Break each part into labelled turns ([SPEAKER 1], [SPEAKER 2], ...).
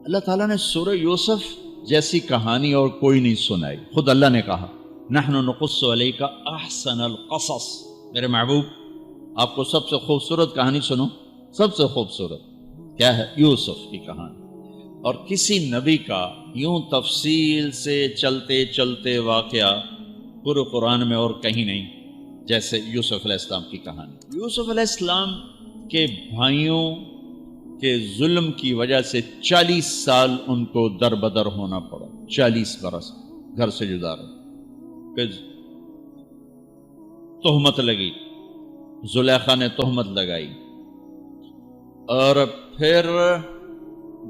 [SPEAKER 1] اللہ تعالیٰ نے سورہ یوسف جیسی کہانی اور کوئی نہیں سنائی. خود اللہ نے کہا نحن نقص علیک احسن القصص، میرے محبوب آپ کو سب سے خوبصورت کہانی سنو. سب سے خوبصورت کیا ہے؟ یوسف کی کہانی. اور کسی نبی کا یوں تفصیل سے چلتے چلتے واقعہ پورے قرآن میں اور کہیں نہیں جیسے یوسف علیہ السلام کی کہانی. یوسف علیہ السلام کے بھائیوں کے ظلم کی وجہ سے 40 سال ان کو در بدر ہونا پڑا. 40 برس گھر سے جدا رہے. پھر تہمت لگی، زلیخا نے تہمت لگائی، اور پھر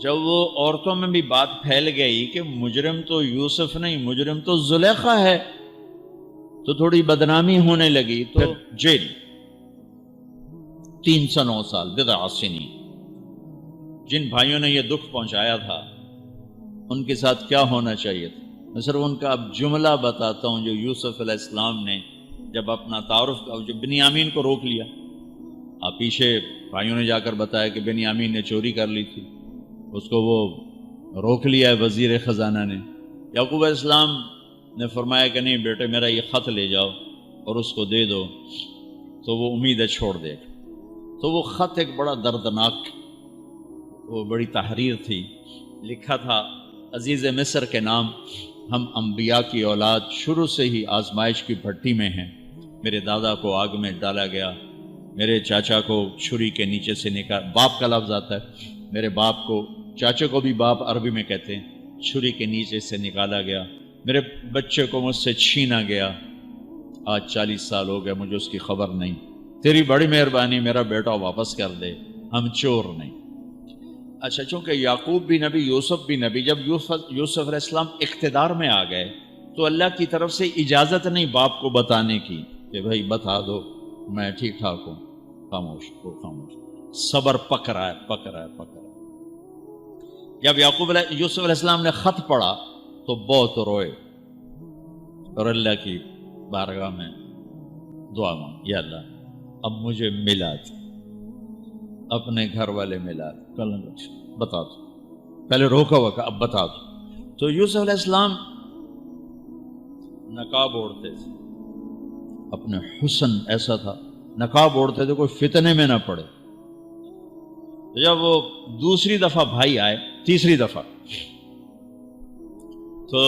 [SPEAKER 1] جب وہ عورتوں میں بھی بات پھیل گئی کہ مجرم تو یوسف نہیں، مجرم تو زلیخا ہے، تو تھوڑی بدنامی ہونے لگی. تو جیل 309 سال بضع سنین. جن بھائیوں نے یہ دکھ پہنچایا تھا ان کے ساتھ کیا ہونا چاہیے تھا؟ میں صرف ان کا اب جملہ بتاتا ہوں جو یوسف علیہ السلام نے جب اپنا تعارف جب بنیامین کو روک لیا. آپ پیچھے بھائیوں نے جا کر بتایا کہ بنیامین نے چوری کر لی تھی، اس کو وہ روک لیا ہے وزیر خزانہ نے. یعقوب علیہ السلام نے فرمایا کہ نہیں بیٹے میرا یہ خط لے جاؤ اور اس کو دے دو تو وہ امید ہے چھوڑ دے گا. تو وہ خط ایک بڑا دردناک، وہ بڑی تحریر تھی. لکھا تھا عزیز مصر کے نام، ہم انبیاء کی اولاد شروع سے ہی آزمائش کی بھٹی میں ہیں. میرے دادا کو آگ میں ڈالا گیا، میرے چاچا کو چھری کے نیچے سے نکال، باپ کا لفظ آتا ہے، میرے باپ کو، چاچے کو بھی باپ عربی میں کہتے ہیں، چھری کے نیچے سے نکالا گیا. میرے بچے کو مجھ سے چھینا گیا. آج 40 سال ہو گئے مجھے اس کی خبر نہیں. تیری بڑی مہربانی میرا بیٹا واپس کر دے، ہم چور نہیں. اچھا، چونکہ یعقوب بھی نبی، یوسف بھی نبی، جب یوسف علیہ السلام اقتدار میں آ گئے تو اللہ کی طرف سے اجازت نہیں باپ کو بتانے کی کہ بھائی بتا دو میں ٹھیک ٹھاک ہوں. خاموش ہو، خاموش. صبر پک رہا ہے، پک رہا ہے، پک رہا ہے. جب یوسف علیہ السلام نے خط پڑھا تو بہت روئے اور اللہ کی بارگاہ میں دعا مانگی، یا اللہ اب مجھے ملا دے، اپنے گھر والے ملا دے، بتا دو. پہلے روکا ہوا کہ اب بتا دو. تو یوسف علیہ السلام نقاب اوڑھتے تھے، اپنے حسن ایسا تھا، نقاب اوڑھتے تھے کوئی فتنے میں نہ پڑے. جب وہ دوسری دفعہ بھائی آئے، تیسری دفعہ، تو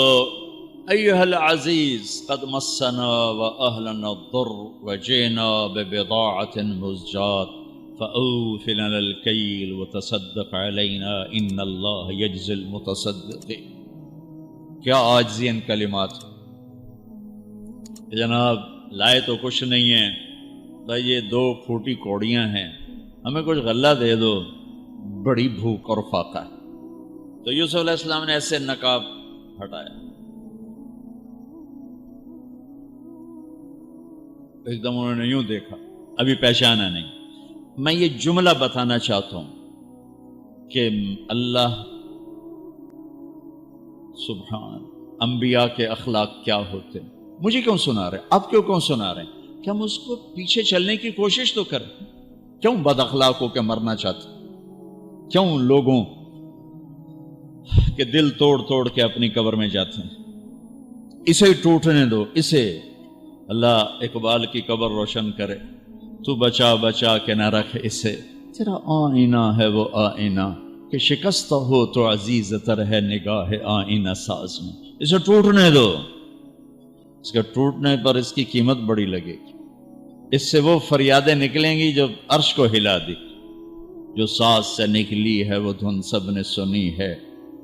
[SPEAKER 1] ایھا العزیز قد مسنا واہلنا الضر وجئنا ببضاعۃ مزجاۃ فأوف لنا الکیل وتصدق علینا ان اللہ یجزی المتصدقین. کیا عاجزی ان کلمات. جناب لائے تو کچھ نہیں ہے بھائی، یہ 2 پھوٹی کوڑیاں ہیں، ہمیں کچھ غلہ دے دو، بڑی بھوک اور فاقہ ہے. تو یوسف علیہ السلام نے ایسے نقاب ہٹایا، ایک دم انہوں نے یوں دیکھا، ابھی پہچانا نہیں. میں یہ جملہ بتانا چاہتا ہوں کہ اللہ سبحان، انبیاء کے اخلاق کیا ہوتے. مجھے کیوں سنا رہے، آپ کیوں سنا رہے ہیں؟ کہ ہم اس کو پیچھے چلنے کی کوشش تو کریں. کیوں بد اخلاق ہو کے مرنا چاہتے؟ کیوں لوگوں کے دل توڑ توڑ کے اپنی قبر میں جاتے ہیں؟ اسے ٹوٹنے دو، اسے اللہ اقبال کی قبر روشن کرے. تو بچا بچا کے نہ رکھ اسے، تیرا آئینہ ہے وہ آئینہ کہ شکستہ ہو تو عزیز تر ہے نگاہ آئینہ ساز میں. اسے ٹوٹنے دو، اس کے ٹوٹنے پر اس کی قیمت بڑی لگے گی. اس سے وہ فریادیں نکلیں گی جو عرش کو ہلا دی. جو ساز سے نکلی ہے وہ دھن سب نے سنی ہے،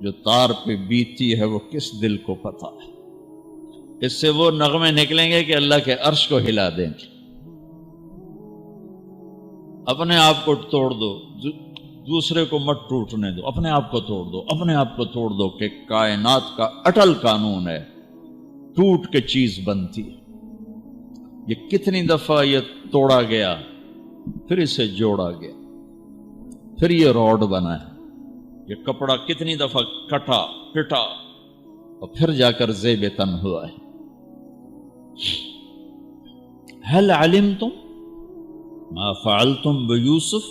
[SPEAKER 1] جو تار پہ بیتی ہے وہ کس دل کو پتا ہے. اس سے وہ نغمے نکلیں گے کہ اللہ کے عرش کو ہلا دیں گے. اپنے آپ کو توڑ دو، دوسرے کو مت ٹوٹنے دو. اپنے آپ کو توڑ دو، اپنے آپ کو توڑ دو کہ کائنات کا اٹل قانون ہے، ٹوٹ کے چیز بنتی ہے. یہ کتنی دفعہ یہ توڑا گیا، پھر اسے جوڑا گیا، پھر یہ روڈ بنا ہے. یہ کپڑا کتنی دفعہ کٹا پٹا اور پھر جا کر زیب تن ہوا ہے. هل علمتم ما فعلتم بیوسف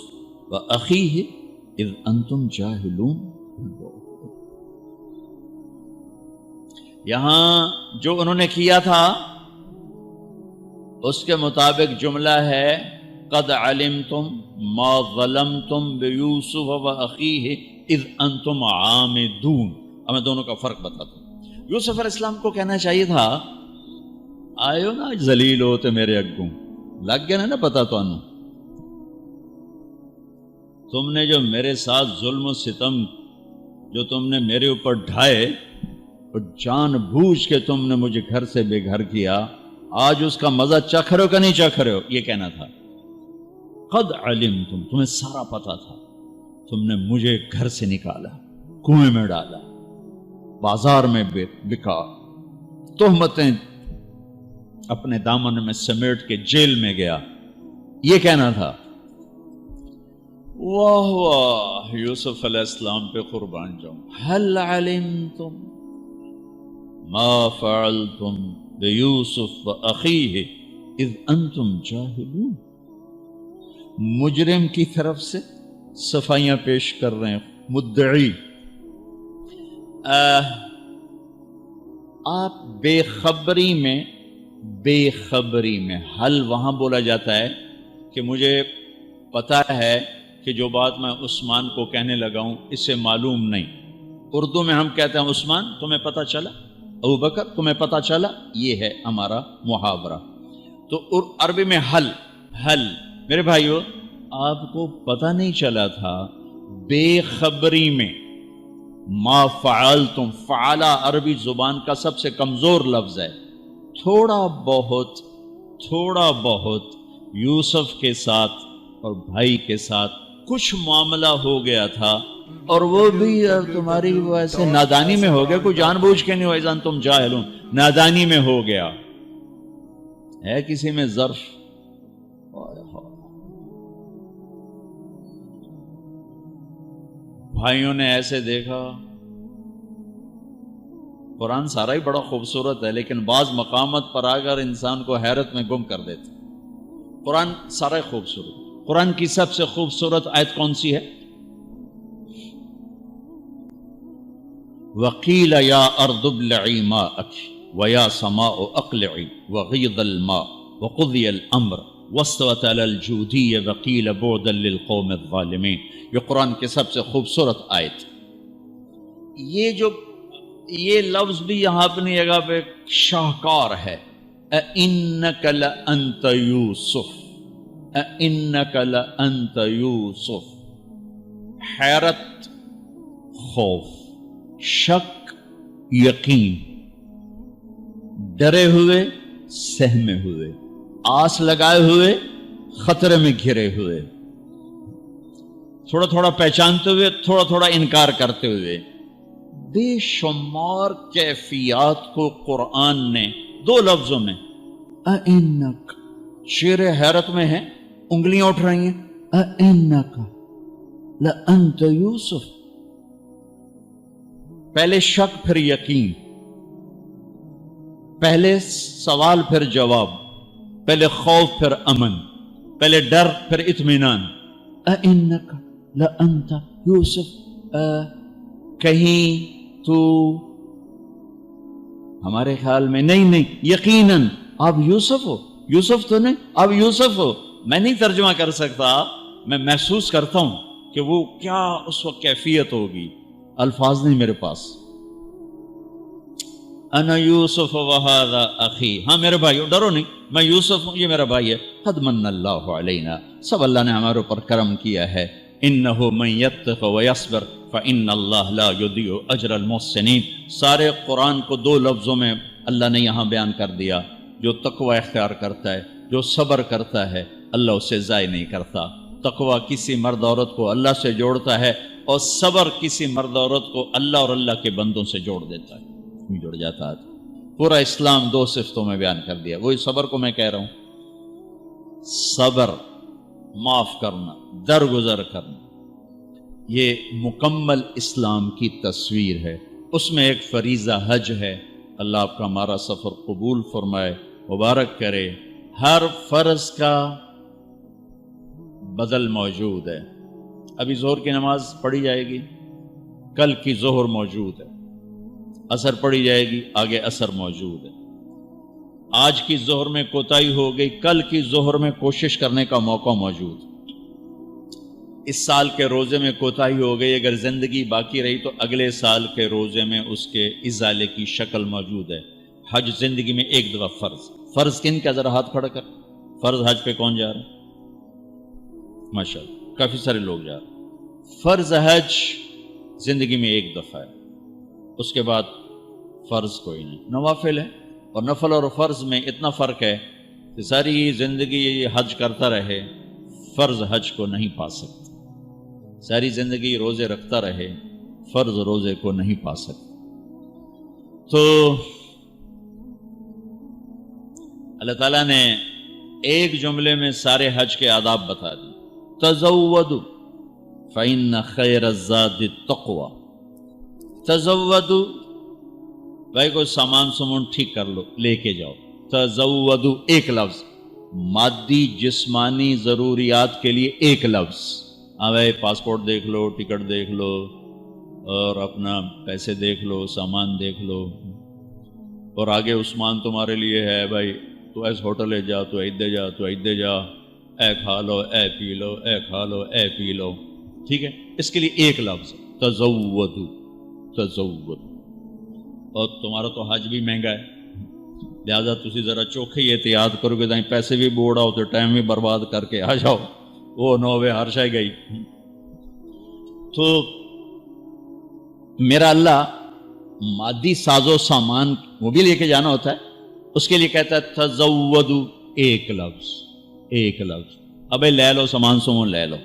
[SPEAKER 1] واخیہ اذ انتم جاہلون. یہاں جو انہوں نے کیا تھا اس کے مطابق جملہ ہے قد علمتم ما ظلمتم بیوسف واخیہ اذ انتم عامدون. اب میں دونوں کا فرق بتاتا ہوں. یوسف علیہ السلام کو کہنا چاہیے تھا آئیو نا ذلیل ہوتے میرے اگوں, لگ گیا نا پتا تو انو تم نے جو میرے ساتھ ظلم و ستم جو تم نے میرے اوپر ڈھائے اور جان بوجھ کے تم نے مجھے گھر سے بے گھر کیا, آج اس کا مزہ چکھ رہے ہو کہ نہیں چکھ رہے ہو, یہ کہنا تھا. قد علمتم, تمہیں سارا پتا تھا, تم نے مجھے گھر سے نکالا, کنویں میں ڈالا, بازار میں بکا, تہمتیں اپنے دامن میں سمیٹ کے جیل میں گیا, یہ کہنا تھا. واہ واہ, یوسف علیہ السلام پہ قربان جاؤں. هل علمتم ما فعلتم بیوسف واخیہ اذ انتم جاہلون. مجرم کی طرف سے صفائیاں پیش کر رہے ہیں, مدعی. آپ بے خبری میں حل وہاں بولا جاتا ہے کہ مجھے پتا ہے کہ جو بات میں عثمان کو کہنے لگا ہوں اسے معلوم نہیں. اردو میں ہم کہتے ہیں عثمان تمہیں پتا چلا, ابو بکر تمہیں پتا چلا, یہ ہے ہمارا محاورہ. تو عربی میں حل. میرے بھائیو, آپ کو پتا نہیں چلا تھا بے خبری میں. ما فعلتم, فعلا عربی زبان کا سب سے کمزور لفظ ہے. تھوڑا بہت یوسف کے ساتھ اور بھائی کے ساتھ کچھ معاملہ ہو گیا تھا, اور وہ بھی تمہاری ویسے نادانی میں ہو گیا, کوئی جان بوجھ کے نہیں, ویسا تم جاہلون, نادانی میں ہو گیا ہے. کسی میں ظرف بھائیوں نے ایسے دیکھا. قرآن سارا ہی بڑا خوبصورت ہے, لیکن بعض مقامات پر آ کر انسان کو حیرت میں گم کر دیتے. قرآن سارا ہی خوبصورت. قرآن کی سب سے خوبصورت آیت کون سی ہے؟ وَقِيلَ يَا أَرْضُ ابْلَعِي مَاءَكِ وَيَا سَمَاءُ أَقْلِعِي وَغِيضَ الْمَاءُ وَقُضِيَ الْأَمْرُ وَاسْتَوَتْ عَلَى الْجُودِيِّ وَقِيلَ بُعْدًا لِلْقَوْمِ الظَّالِمِينَ. یہ قرآن کی سب سے خوبصورت آیت. یہ لفظ بھی یہاں اپنی جگہ پہ شاہکار ہے. اِنَّكَ لَأَنْتَ يُوسُف, اِنَّكَ لَأَنْتَ يُوسُف. حیرت, خوف, شک, یقین, ڈرے ہوئے, سہمے ہوئے, آس لگائے ہوئے, خطرے میں گھرے ہوئے, تھوڑا تھوڑا پہچانتے ہوئے, تھوڑا تھوڑا انکار کرتے ہوئے. بے شمار کیفیات کو قرآن نے دو لفظوں میں, اِنَّکَ, شیر حیرت میں ہے, انگلیاں اٹھ رہی ہیں, اِنَّکَ لَأَنْتَ یوسف. پہلے شک پھر یقین, پہلے سوال پھر جواب, پہلے خوف پھر امن, پہلے ڈر پھر اطمینان. اِنَّکَ لَأَنْتَ یوسف. کہیں تو ہمارے خیال میں نہیں, یقیناً آپ یوسف ہو. یوسف تو نہیں, آپ یوسف ہو. میں نہیں ترجمہ کر سکتا, میں محسوس کرتا ہوں کہ وہ کیا اس وقت کیفیت ہوگی. الفاظ نہیں میرے پاس. انا یوسف وہذا اخی, ہاں میرے بھائی, ڈرو نہیں, میں یوسف ہوں, یہ میرا بھائی ہے. قد من اللہ علینا, سب اللہ نے ہمارے اوپر کرم کیا ہے. انہ من یتق ویصبر فان اللہ لا یضیع اجر المحسنین. سارے قرآن کو دو لفظوں میں اللہ نے یہاں بیان کر دیا. جو تقوی اختیار کرتا ہے, جو صبر کرتا ہے, اللہ اسے ضائع نہیں کرتا. تقوی کسی مرد عورت کو اللہ سے جوڑتا ہے, اور صبر کسی مرد عورت کو اللہ اور اللہ کے بندوں سے جوڑ دیتا ہے, جڑ جاتا ہے. پورا اسلام دو صفتوں میں بیان کر دیا. وہی صبر کو میں کہہ رہا ہوں, صبر, معاف کرنا, درگزر کرنا, یہ مکمل اسلام کی تصویر ہے. اس میں ایک فریضہ حج ہے. اللہ آپ کا ہمارا سفر قبول فرمائے, مبارک کرے. ہر فرض کا بدل موجود ہے. ابھی ظہر کی نماز پڑھی جائے گی, کل کی ظہر موجود ہے، عصر پڑھی جائے گی، آگے عصر موجود ہے۔ آج کی ظہر میں کوتاہی ہو گئی، کل کی ظہر میں کوشش کرنے کا موقع موجود ہے۔ اس سال کے روزے میں کوتاہی ہو گئی، اگر زندگی باقی رہی تو اگلے سال کے روزے میں اس کے ازالے کی شکل موجود ہے۔ حج زندگی میں ایک دفعہ فرض کن کا، ذرا ہاتھ کھڑا کر، فرض حج پہ کون جا رہا ہے؟ ماشاءاللہ کافی سارے لوگ جا رہے ہیں۔ فرض حج زندگی میں ایک دفعہ ہے، اس کے بعد فرض کوئی نہیں، نوافل ہے۔ اور نفل اور فرض میں اتنا فرق ہے کہ ساری زندگی حج کرتا رہے فرض حج کو نہیں پا سکتا، ساری زندگی روزے رکھتا رہے فرض روزے کو نہیں پا سکتا۔ تو اللہ تعالیٰ نے ایک جملے میں سارے حج کے آداب بتا دی، تزودوا فإن خیر الزاد التقوی۔ تزودوا، بھائی کوئی سامان سمون ٹھیک کر لو، لے کے جاؤ۔ تزودوا ایک لفظ، مادی جسمانی ضروریات کے لیے ایک لفظ۔ بھائی پاسپورٹ دیکھ لو، ٹکٹ دیکھ لو، اور اپنا پیسے دیکھ لو، سامان دیکھ لو، اور آگے عثمان تمہارے لیے ہے، بھائی تو ایس ہوٹل جا، تو ایدے جا، تو ایدے جا، اے کھا لو، اے پی لو، اے کھا لو، اے پی لو، ٹھیک ہے؟ اس کے لیے ایک لفظ، تزودوا، تزودوا۔ اور تمہارا تو حج بھی مہنگا ہے، لہذا تسی ذرا چوکھے ہی احتیاط کرو گے، پیسے بھی بوڑھا ہو تو ٹائم بھی برباد کر کے آ جاؤ، وہ نوے ہر شے گئی۔ تو میرا اللہ مادی ساز و سامان وہ بھی لے کے جانا ہوتا ہے، اس کے لیے کہتا ہے تزودوا، ایک لفظ، ایک لفظ، ابے لے لو سامان سمون لے لو۔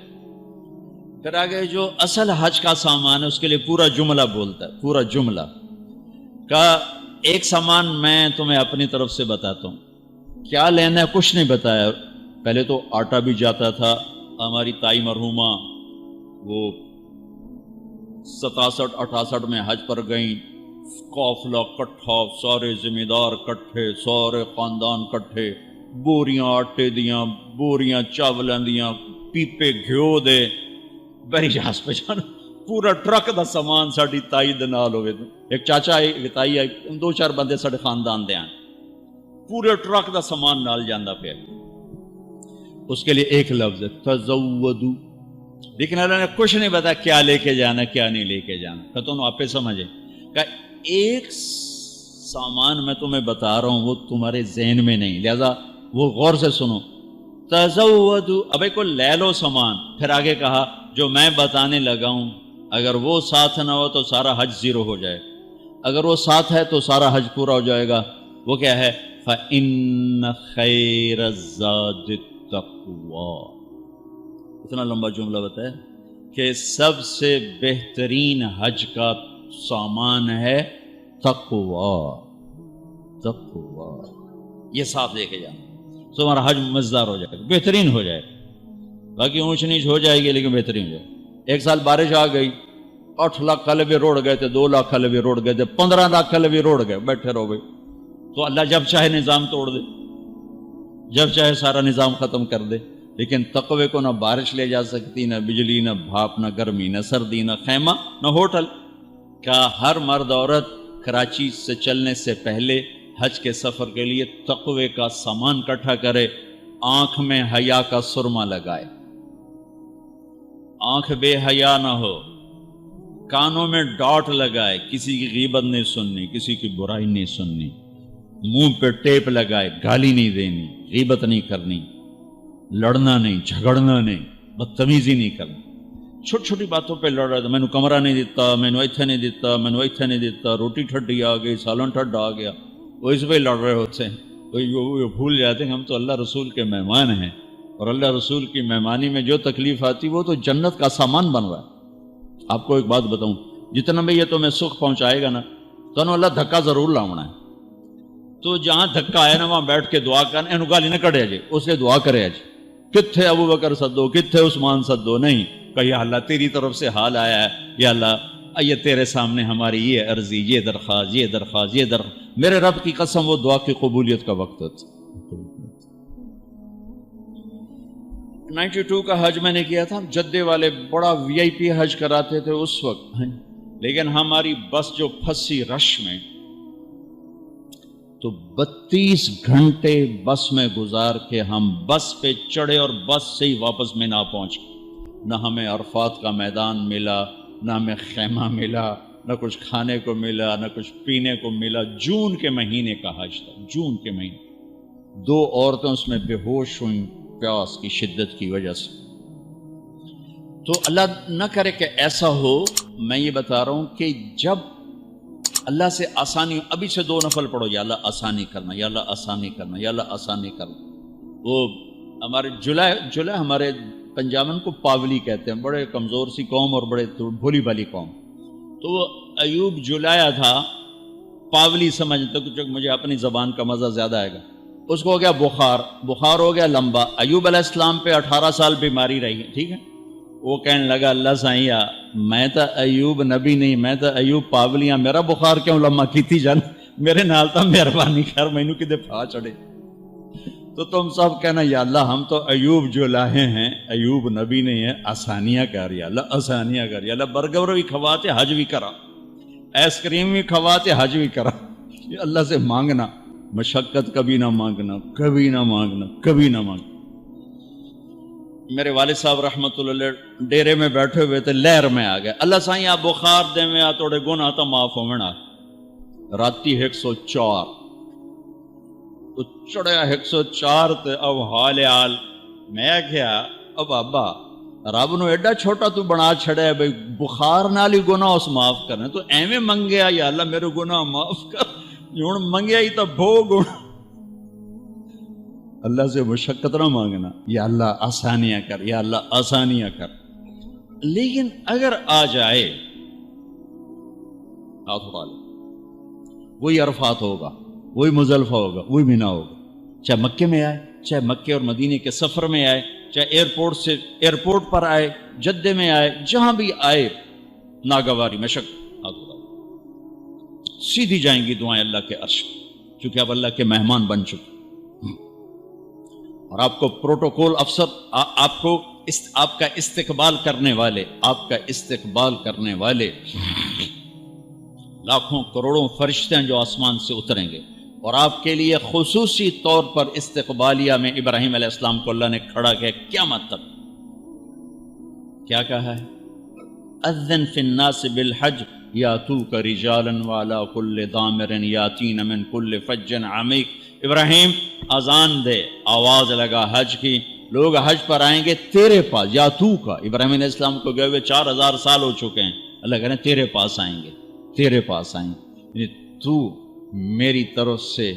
[SPEAKER 1] پھر آگے جو اصل حج کا سامان ہے اس کے لیے پورا جملہ بولتا ہے، پورا جملہ کا ایک سامان میں تمہیں اپنی طرف سے بتاتا ہوں، کیا لینا ہے کچھ نہیں بتایا۔ پہلے تو آٹا بھی جاتا تھا، ہماری تائی مرحومہ وہ 67-68 میں حج پر گئیں، قافلہ کٹھا، سارے ذمہ دار کٹھے، سارے خاندان کٹھے، بوریاں آٹے دیاں، بوریاں چاولاں دیاں، پیپے گھیو دے، بری جہاز پہ جانا، پورا ٹرک دا سامان ساڈی تائی دے نال ہوئے۔ ایک چاچا آئی، ایک تائی آئی، 2-4 بندے ساڈے خاندان دے آن، پورے ٹرک دا سامان نال جاندہ پہ، اس کے لیے ایک لفظ ہے تزودوا۔ لیکن اللہ نے کچھ نہیں بتا کیا لے کے جانا کیا نہیں لے کے جانا، کہ تم آپ سمجھے کہ ایک سامان میں تمہیں بتا رہا ہوں وہ تمہارے ذہن میں نہیں، لہذا وہ غور سے سنو۔ تزودوا، ابے کو لے لو سامان، پھر آگے کہا جو میں بتانے لگا ہوں اگر وہ ساتھ نہ ہو تو سارا حج زیرو ہو جائے، اگر وہ ساتھ ہے تو سارا حج پورا ہو جائے گا۔ وہ کیا ہے؟ فَإِنَّ خَيْرَ الزَّادِ التَّقْوَىٰ۔ اتنا لمبا جملہ بتایا کہ سب سے بہترین حج کا سامان ہے تقویٰ، تقویٰ، یہ ساتھ لے کے جانا تو ہمارا حج مزدار ہو جائے گا، بہترین ہو جائے گا۔ باقی اونچ نیچ ہو جائے گی لیکن بہترین ہو جائے گا۔ ایک سال بارش آ گئی، 8 لاکھ حلبے روڑ گئے تھے، 2 لاکھ حلبے روڑ گئے تھے، 15 لاکھ حلبے روڑ گئے، بیٹھے رہو گئے، تو اللہ جب چاہے نظام توڑ دے، جب چاہے سارا نظام ختم کر دے۔ لیکن تقوی کو نہ بارش لے جا سکتی، نہ بجلی، نہ بھاپ، نہ گرمی، نہ سردی، نہ خیمہ، نہ ہوٹل۔ کیا ہر مرد عورت کراچی سے چلنے سے پہلے حج کے سفر کے لیے تقوی کا سامان اکٹھا کرے، آنکھ میں حیا کا سرما لگائے، آنکھ بے حیا نہ ہو، کانوں میں ڈاٹ لگائے، کسی کی غیبت نہیں سننی، کسی کی برائی نہیں سننی، منہ پہ ٹیپ لگائے، گالی نہیں دینی، غیبت نہیں کرنی، لڑنا نہیں، جھگڑنا نہیں، بدتمیزی نہیں کرنی۔ چھوٹی چھوٹی باتوں پہ لڑ رہا تھا، میں نے کمرہ نہیں دیتا، میں نے ایتھے نہیں دیتا، میں نے ایتھے نہیں دیتا، روٹی ٹھڈی آ گئی، سالن ٹھڈا آ گیا، وہ اس پہ لڑ رہے ہوتے ہیں۔ وہ بھول جاتے ہیں ہم تو اللہ رسول کے مہمان ہیں، اور اللہ رسول کی مہمانی میں جو تکلیف آتی وہ تو جنت کا سامان بن رہا ہے۔ آپ کو ایک بات بتاؤں، جتنا بھی یہ تمہیں سکھ پہنچائے گا نا تو اللہ دھکا ضرور لاؤنا ہے، تو جہاں دھکا ہے نا وہاں بیٹھ کے دعا کرنا، اینو گالی نہ کڑے جی، اس سے دعا کرے جی، کتھے ابو بکر سدو، کتھے عثمان سدو، نہیں کہ یا اللہ تیری طرف سے حال آیا ہے، یا اللہ یہ تیرے سامنے ہماری یہ عرضی، یہ درخواست، یہ درخواست، یہ درخواست، میرے رب کی قسم وہ دعا کی قبولیت کا وقت ہوتا۔ 92 کا حج میں نے کیا تھا، جدے والے بڑا وی آئی پی حج کراتے تھے اس وقت، لیکن ہماری بس جو پھنسی رش میں، تو 32 گھنٹے بس میں گزار کے ہم بس پہ چڑھے اور بس سے ہی واپس میں نہ پہنچے. نہ ہمیں عرفات کا میدان ملا، نہ ہمیں خیمہ ملا، نہ کچھ کھانے کو ملا، نہ کچھ پینے کو ملا. جون کے مہینے کا حج تھا، جون کے مہینے. 2 عورتیں اس میں بے ہوش ہوئیں پیاس کی شدت کی وجہ سے. تو اللہ نہ کرے کہ ایسا ہو. میں یہ بتا رہا ہوں کہ جب اللہ سے آسانی، ابھی سے 2 نفل پڑھو، یا اللہ آسانی کرنا، یا اللہ آسانی کرنا، یا اللہ آسانی کرنا. وہ ہمارے جلائے ہمارے پنجابن کو پاولی کہتے ہیں، بڑے کمزور سی قوم اور بڑے بھولی بھالی قوم. تو وہ ایوب جلایا تھا، پاولی سمجھتے کہ مجھے اپنی زبان کا مزہ زیادہ آئے گا. اس کو ہو گیا بخار ہو گیا لمبا. ایوب علیہ السلام پہ 18 سال بیماری رہی، ٹھیک ہے. وہ کہنے لگا اللہ سائیا میں تو ایوب نبی نہیں، میں تو ایوب پاولیاں، میرا بخار کیوں لمبا کیتی جان، میرے نال تا مہربانی کر، مینوں کدے پھا چڑھے. تو تم سب کہنا یا اللہ ہم تو ایوب جو لاہے ہیں، ایوب نبی نہیں ہے، آسانیاں کر یا اللہ، آسانیاں کر یا اللہ. برگر بھی کھواتے حج بھی کرا، آئس کریم بھی کھواتے حج بھی کرا. یہ اللہ سے مانگنا، مشقت کبھی نہ مانگنا، کبھی نہ مانگنا، کبھی نہ مانگنا. میرے والد صاحب رحمت اللہ علیہ ڈیرے میں بیٹھے ہوئے تھے، لہر میں آ گئے. اللہ سائیں آپ بخار دے میں آ توڑے گناہ تا معاف ہونا. راتی 104 تو چڑھیا 104 تے اب حال میں کیا اب بابا رب نو ایڈا چھوٹا تو بنا چھڑیا بھئی بخار نال ہی گناہ اس معاف کرنے. تو ایویں منگیا یا اللہ میرے گناہ معاف کر، ہن منگیا ہی تو بھو گناہ. اللہ سے مشقت نہ مانگنا، یا اللہ آسانیاں کر، یا اللہ آسانیاں کر. لیکن اگر آ جائے ہاتھ اٹھا لے، وہی عرفات ہوگا، وہی مزدلفہ ہوگا، وہی مینا ہوگا. چاہے مکے میں آئے، چاہے مکے اور مدینے کے سفر میں آئے، چاہے ایئرپورٹ پر آئے، جدے میں آئے، جہاں بھی آئے، ناگواری مشقت ہاتھ اٹھا لے. سیدھی جائیں گی دعائیں اللہ کے عرش، چونکہ اب اللہ کے مہمان بن چکے. اور آپ کو پروٹوکول افسر، آپ کا استقبال کرنے والے لاکھوں کروڑوں فرشتے ہیں جو آسمان سے اتریں گے. اور آپ کے لیے خصوصی طور پر استقبالیہ میں ابراہیم علیہ السلام کو اللہ نے کھڑا کیا قیامت تک. کیا کہا ہے؟ اذن فی الناس بالحج یاتوک رجالا وعلی کل ضامر یاتین من کل فج عمیق. ابراہیم اذان دے، آواز لگا حج کی، لوگ حج پر آئیں گے تیرے پاس. یا تو کا ابراہیم علیہ السلام کو گئے ہوئے 4000 سال ہو چکے ہیں. اللہ کہہ رہے ہیں تیرے پاس آئیں گے، تیرے پاس آئیں گے. تو میری طرف سے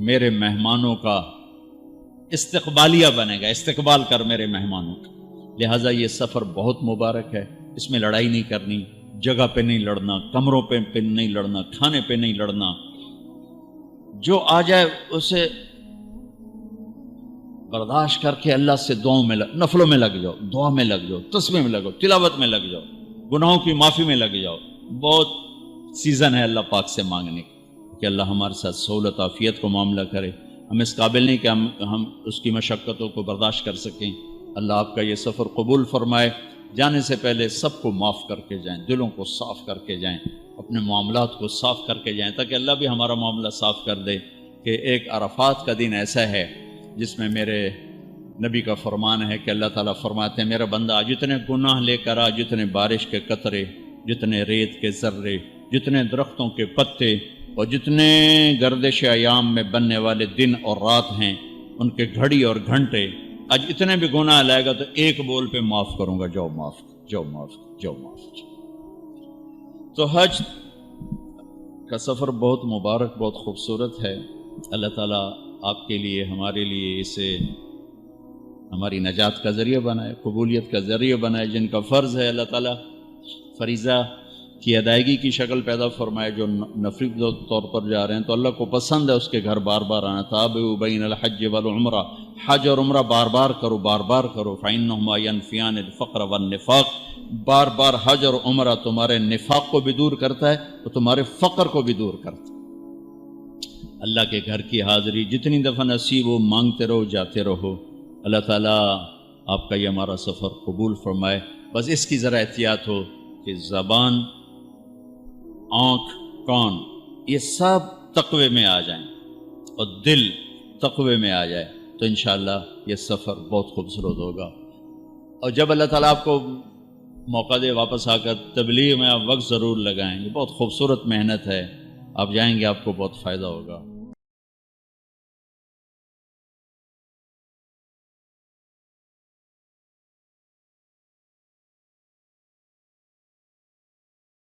[SPEAKER 1] میرے مہمانوں کا استقبالیہ بنے گا، استقبال کر میرے مہمانوں کا. لہٰذا یہ سفر بہت مبارک ہے. اس میں لڑائی نہیں کرنی، جگہ پہ نہیں لڑنا، کمروں پہ نہیں لڑنا، کھانے پہ نہیں لڑنا. جو آ جائے اسے برداشت کر کے اللہ سے دعاؤں میں نفلوں میں لگ جاؤ، دعا میں لگ جاؤ، تسبیح میں لگ جاؤ، تلاوت میں لگ جاؤ، گناہوں کی معافی میں لگ جاؤ. بہت سیزن ہے اللہ پاک سے مانگنے کی کہ اللہ ہمارے ساتھ سہولت عافیت کو معاملہ کرے. ہم اس قابل نہیں کہ ہم اس کی مشقتوں کو برداشت کر سکیں. اللہ آپ کا یہ سفر قبول فرمائے. جانے سے پہلے سب کو معاف کر کے جائیں، دلوں کو صاف کر کے جائیں، اپنے معاملات کو صاف کر کے جائیں، تاکہ اللہ بھی ہمارا معاملہ صاف کر دے. کہ ایک عرفات کا دن ایسا ہے جس میں میرے نبی کا فرمان ہے کہ اللہ تعالیٰ فرماتے ہیں میرا بندہ جتنے گناہ لے کر آ، جتنے بارش کے قطرے، جتنے ریت کے ذرے، جتنے درختوں کے پتے اور جتنے گردش ایام میں بننے والے دن اور رات ہیں، ان کے گھڑی اور گھنٹے، آج اتنے بھی گناہ لائے گا تو ایک بول پہ معاف کروں گا. جاؤ معاف، جاؤ معاف، جاؤ معاف. تو حج کا سفر بہت مبارک، بہت خوبصورت ہے. اللہ تعالیٰ آپ کے لیے، ہمارے لیے اسے ہماری نجات کا ذریعہ بنائے، قبولیت کا ذریعہ بنائے. جن کا فرض ہے اللہ تعالیٰ فریضہ کی ادائیگی کی شکل پیدا فرمائے. جو نفلی طور پر جا رہے ہیں تو اللہ کو پسند ہے اس کے گھر بار بار آنا. تابعوا بین الحج والعمرہ، حج اور عمرہ بار بار کرو، بار بار کرو. فإنہما ینفیان الفقر والنفاق، بار بار حج اور عمرہ تمہارے نفاق کو بھی دور کرتا ہے اور تمہارے فقر کو بھی دور کرتا ہے. اللہ کے گھر کی حاضری جتنی دفعہ نصیب ہو، مانگتے رہو، جاتے رہو. اللہ تعالیٰ آپ کا یہ ہمارا سفر قبول فرمائے. بس اس کی ذرا احتیاط ہو کہ زبان آنکھ، کان، یہ سب تقوی میں آ جائیں اور دل تقوی میں آ جائے تو انشاءاللہ یہ سفر بہت خوبصورت ہوگا۔ اور جب اللہ تعالیٰ آپ کو موقع دے واپس آ کر تبلیغ میں آپ وقت ضرور لگائیں، یہ بہت خوبصورت محنت ہے، آپ جائیں گے آپ کو بہت فائدہ ہوگا۔